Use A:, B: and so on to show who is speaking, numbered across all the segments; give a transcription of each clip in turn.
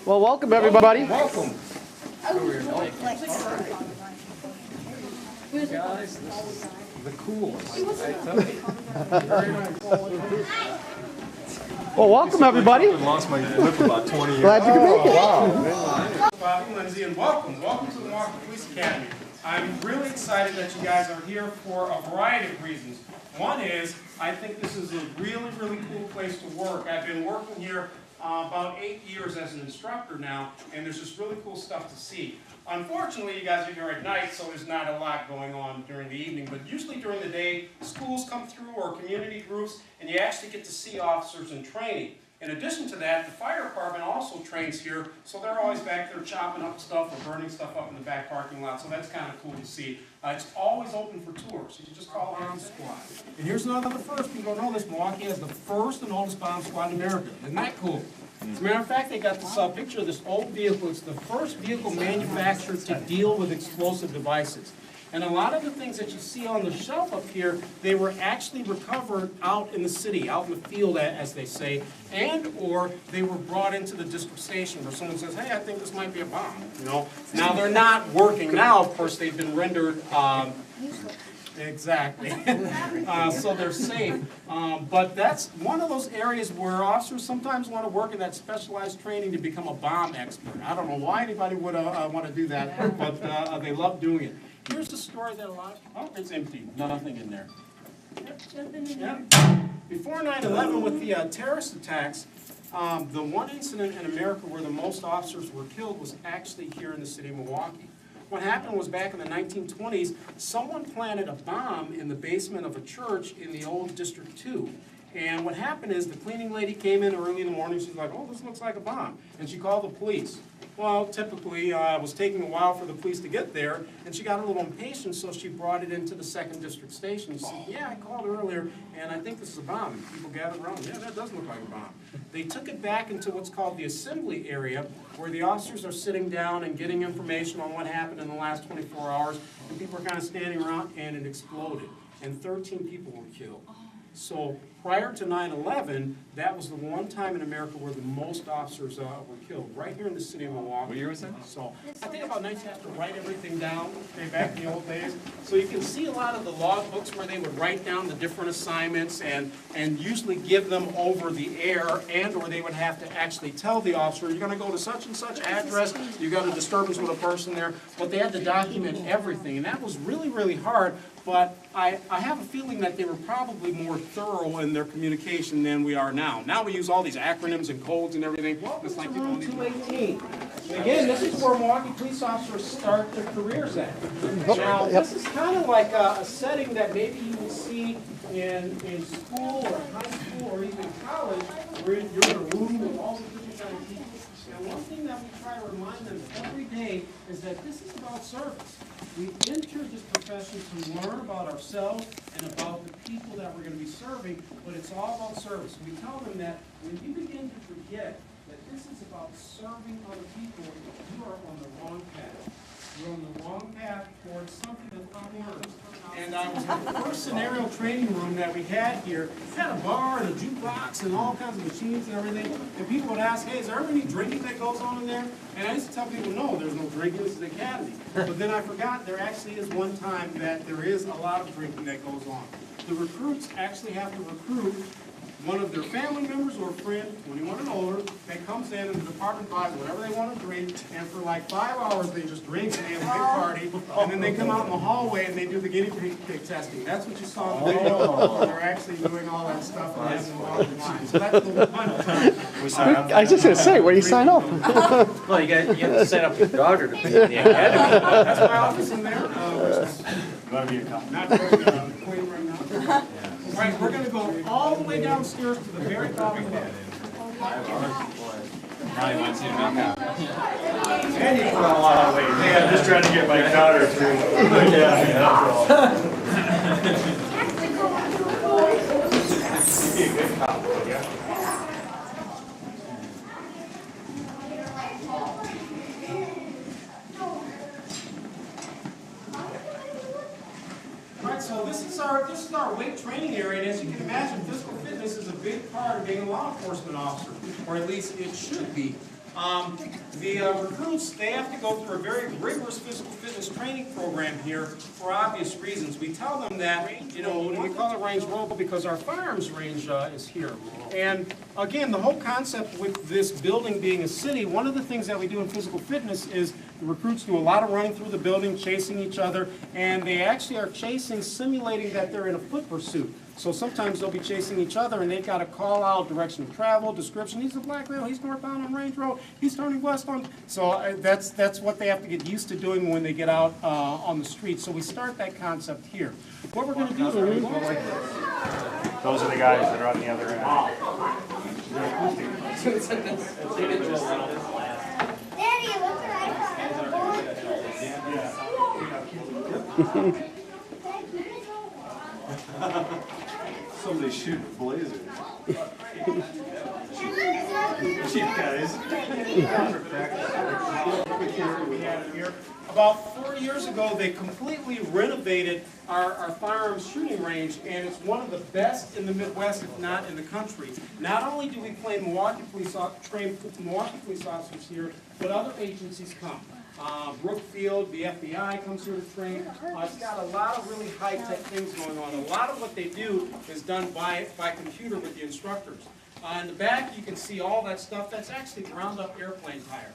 A: Well, welcome everybody.
B: Welcome.
C: Guys, this is the coolest.
A: Well, welcome everybody.
C: I lost my lip about 20 years.
A: Glad you could make it.
B: Bobby Lindsay, and welcome to the Milwaukee Police Academy. I'm really excited that you guys are here for a variety of reasons. One is, I think this is a really cool place to work. I've been working here about 8 years as an instructor now, and there's just really cool stuff to see. Unfortunately, you guys are here at night, so there's not a lot going on during the evening, but usually during the day, schools come through or community groups, and you actually get to see officers in training. In addition to that, the fire department also trains here, so they're always back there chopping up stuff or burning stuff up in the back parking lot, so that's kind of cool to see. It's always open for tours. You can just call Bomb Squad. And here's another first. People don't know this. Milwaukee has the first and oldest bomb squad in America. Isn't that cool? As a matter of fact, they got this picture of this old vehicle. It's the first vehicle manufactured to deal with explosive devices. And a lot of the things that you see on the shelf up here, they were actually recovered out in the city, out in the field, as they say, and or they were brought into the district station where someone says, hey, I think this might be a bomb, you know. Now, they're not working now. Of course, they've been rendered exactly. So they're safe. But that's one of those areas where officers sometimes want to work in that specialized training to become a bomb expert. I don't know why anybody would want to do that, but they love doing it. Here's the story that a lot of, it's empty, nothing in there. Yeah. Before 9/11, with the terrorist attacks, the one incident in America where the most officers were killed was actually here in the city of Milwaukee. What happened was back in the 1920s, someone planted a bomb in the basement of a church in the old District 2. And what happened is the cleaning lady came in early in the morning. She's like, oh, this looks like a bomb. And she called the police. Well, typically, it was taking a while for the police to get there, and she got a little impatient, so she brought it into the 2nd District Station. She said, yeah, I called earlier, and I think this is a bomb. And people gathered around, yeah, that does look like a bomb. They took it back into what's called the assembly area, where the officers are sitting down and getting information on what happened in the last 24 hours, and people are kind of standing around, and it exploded, and 13 people were killed. So prior to 9/11, that was the one time in America where the most officers were killed, right here in the city of Milwaukee.
C: What year was that?
B: So I think about 19 have to write everything down, okay, back in the old days. So you can see a lot of the log books where they would write down the different assignments and usually give them over the air, and or they would have to actually tell the officer, you're going to go to such and such address, you got a disturbance with a person there, but they had to document everything, and that was really hard. But I have a feeling that they were probably more thorough in their communication than we are now. Now we use all these acronyms and codes and everything. It's like room 218. Again, this is where Milwaukee police officers start their careers at. Now, this is kind of like a setting that maybe you will see in school or high school or even college, where you're in a room with all the different kind of people. And one thing that we try to remind them every day is that this is about service. We entered this profession to learn about ourselves and about the people that we're going to be serving, but it's all about service. We tell them that when you begin to forget that this is about serving other people, you are on the wrong path. You're on the wrong path towards something that's unearned. And I was in the first scenario training room that we had here. It had a bar and a jukebox and all kinds of machines and everything. And people would ask, hey, is there any drinking that goes on in there? And I used to tell people, no, there's no drinking. This is the academy. But then I forgot there actually is one time that there is a lot of drinking that goes on. The recruits actually have to recruit one of their family members or friend, 21 and older, that comes in and the department buys whatever they want to drink, and for like 5 hours they just drink and they have a big party, and then they come out in the hallway and they do the guinea pig testing. That's what you saw in the video. They're actually doing all that stuff and having a lot of wine. So that's the one time.
A: I was just going to say, where do you sign up?
D: Well, you have to set up your daughter to be in the academy.
B: That's my office in there. Not doing Queen right now. All right, we're going to go all the way downstairs to the very top of the bed.
E: And you put on a lot of weight. Hey, I'm just trying to get my daughter through.
B: Right, so this is our weight training area, and as you can imagine, physical fitness is a big part of being a law enforcement officer. or at least it should be. The recruits, they have to go through a very rigorous physical fitness training program here for obvious reasons. We tell them that, you know, we call it Range Rover because our firearms range is here. And again, the whole concept with this building being a city, one of the things that we do in physical fitness is the recruits do a lot of running through the building, chasing each other, and they actually are chasing, simulating that they're in a foot pursuit. So sometimes they'll be chasing each other and they've got to call out direction of travel, description. He's a black male, he's northbound on Range Road, he's turning west on. So that's what they have to get used to doing when they get out on the street. So we start that concept here. What we're going to do is we're going to go like this.
E: Those are the guys that are on the other end.
F: Daddy, look what I found.
C: Somebody shoot blazers. Cheap guys.
B: About 4 years ago, they completely renovated our firearms shooting range, and it's one of the best in the Midwest, if not in the country. Not only do we train Milwaukee police officers here, but other agencies come. Brookfield, the FBI comes here to train. It's got a lot of really high-tech things going on. A lot of what they do is done by computer with the instructors. In the back, you can see all that stuff. That's actually ground-up airplane tires.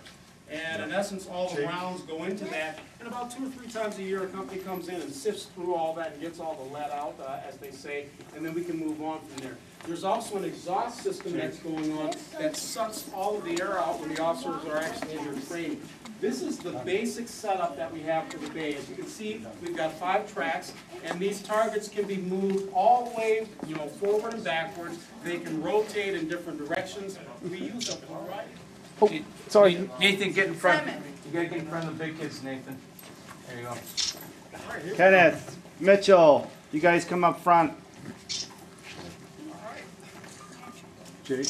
B: And in essence, all the rounds go into that. And about 2 or 3 times a year, a company comes in and sifts through all that and gets all the lead out, as they say, and then we can move on from there. There's also an exhaust system that's going on that sucks all of the air out when the officers are actually in their training. This is the basic setup that we have for the bay. As you can see, we've got 5 tracks, and these targets can be moved all the way, you know, forward and backwards. They can rotate in different directions. We use them, all right?
A: Oh, sorry.
D: Nathan, get in front. You gotta get in front of the big kids, Nathan. There you go.
E: Kenneth, Mitchell, you guys come up front. Jake,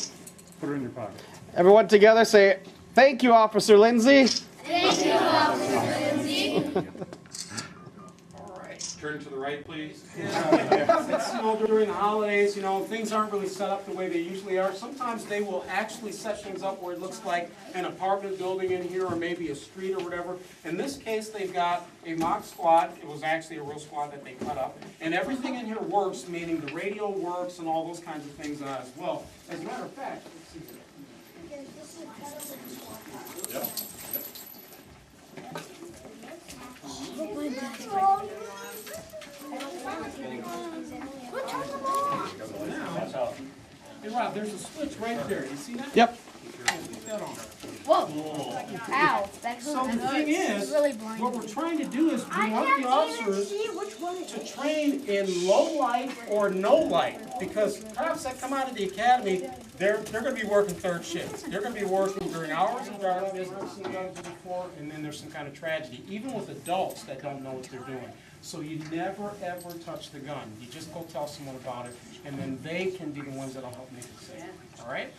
E: put her in your pocket.
A: Everyone together say, thank you, Officer Lindsay.
F: Thank you, Officer Lindsay.
B: All right.
D: Turn to the right, please.
B: It's, you know, during the holidays, you know, things aren't really set up the way they usually are. Sometimes they will actually set things up where it looks like an apartment building in here or maybe a street or whatever. In this case, they've got a mock squad. It was actually a real squad that they cut up. And everything in here works, meaning the radio works and all those kinds of things as well. As a matter of fact, let's see. Hey Rob, there's a switch right there. You see that?
A: Yep.
B: Put that on.
F: Whoa. Ow. That hurt.
B: So the thing is,
F: really blind.
B: what we're trying to do is we want the officers to train in low light or no light, because cops that come out of the academy, they're going to be working third shifts. They're going to be working during hours of darkness, before, and then there's some kind of tragedy, even with adults that don't know what they're doing. So you never ever touch the gun. You just go tell someone about it, and then they can be the ones that'll help make it safe. All right?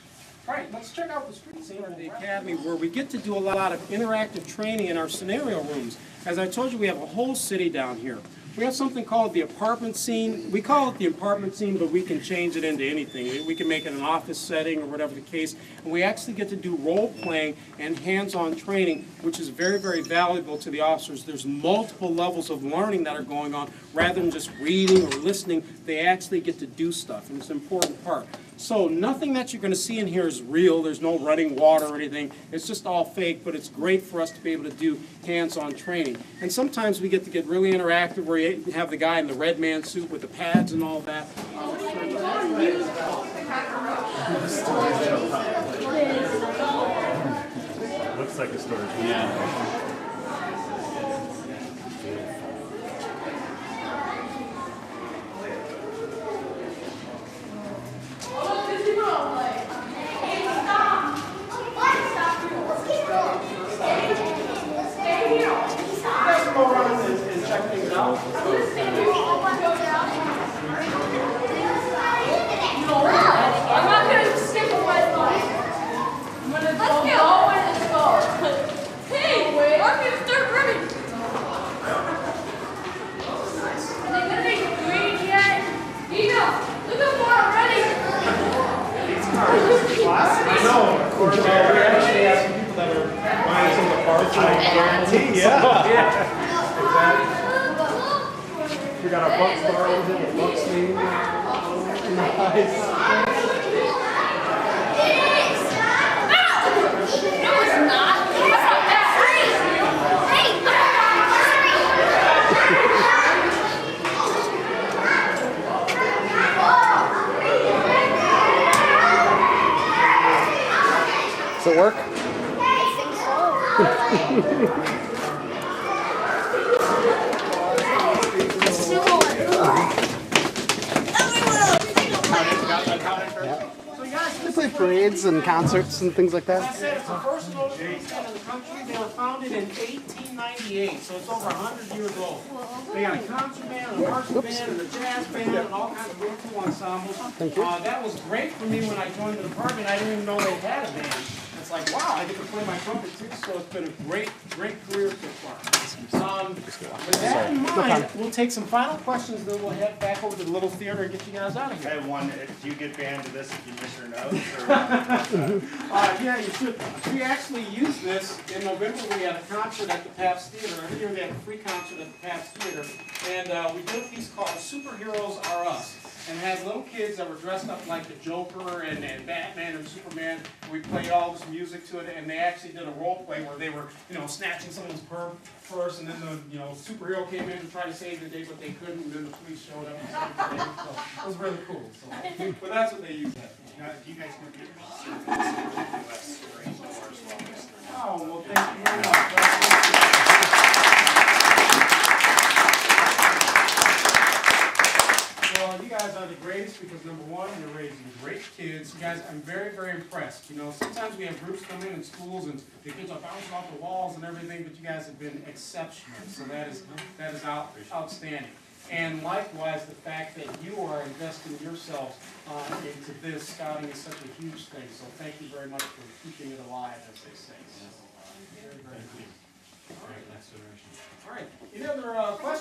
B: All right, let's check out the street scene of the academy, where we get to do a lot of interactive training in our scenario rooms. As I told you, we have a whole city down here. We have something called the apartment scene. We call it the apartment scene, but we can change it into anything. We can make it an office setting or whatever the case. And we actually get to do role-playing and hands-on training, which is very, very valuable to the officers. There's multiple levels of learning that are going on. Rather than just reading or listening, they actually get to do stuff, and it's an important part. So nothing that you're going to see in here is real. There's no running water or anything. It's just all fake, but it's great for us to be able to do hands-on training. And sometimes we get to get really interactive, where you have the guy in the red man suit with the pads and all that.
E: Looks like a storage room. Yeah.
B: Go around and check things out.
G: I'm not gonna stick with my phone. I'm gonna go and let's go. Hey, wait.
B: actually have some people that are buying some of the parts. I guarantee, yeah.
A: We got our Bucks bar over here, the Bucks theme. Nice.
G: No, it's not. It's not that free. Hey,
A: Does it work?
B: So you guys,
A: They play parades and concerts and things like
B: I
A: that.
B: said it's the first motor band in the country. They were founded in 1898, so it's over 100 years old. They got a concert band, a marching band, and a jazz band, and all kinds of really cool ensembles. That was great for me when I joined the department. I didn't even know they had a band. It's like, wow, I get to play my trumpet too, so it's been a great career so far. With that in mind, we'll take some final questions, then we'll head back over to the little theater and get you guys out of
E: I
B: here.
E: have one. Do you get banned to this if you miss your notes?
B: Yeah, you should. We actually used this in November. We had a concert at the Pabst Theater. Every year they have a free concert at the Pabst Theater. And we did a piece called Superheroes Are Us. And had little kids that were dressed up like the Joker and Batman and Superman. We played all this music to it, and they actually did a role play where they were, snatching someone's purse, and then the, superhero came in and tried to save the day, but they couldn't, and then the police showed up and saved the day. So it was really cool. So, but that's what they used that for.
E: Now, do you guys want to get US Marine Corps as well as
B: Oh, well, thank you very much. Well, you guys are the greatest because number one, you're raising great kids. You guys, I'm very, very impressed. Sometimes we have groups come in schools and the kids are bouncing off the walls and everything, but you guys have been exceptional. So that is outstanding. And likewise, the fact that you are investing yourselves into this, scouting is such a huge thing. So thank you very much for keeping it alive, as they say. So, very, very good. All right. Any other questions?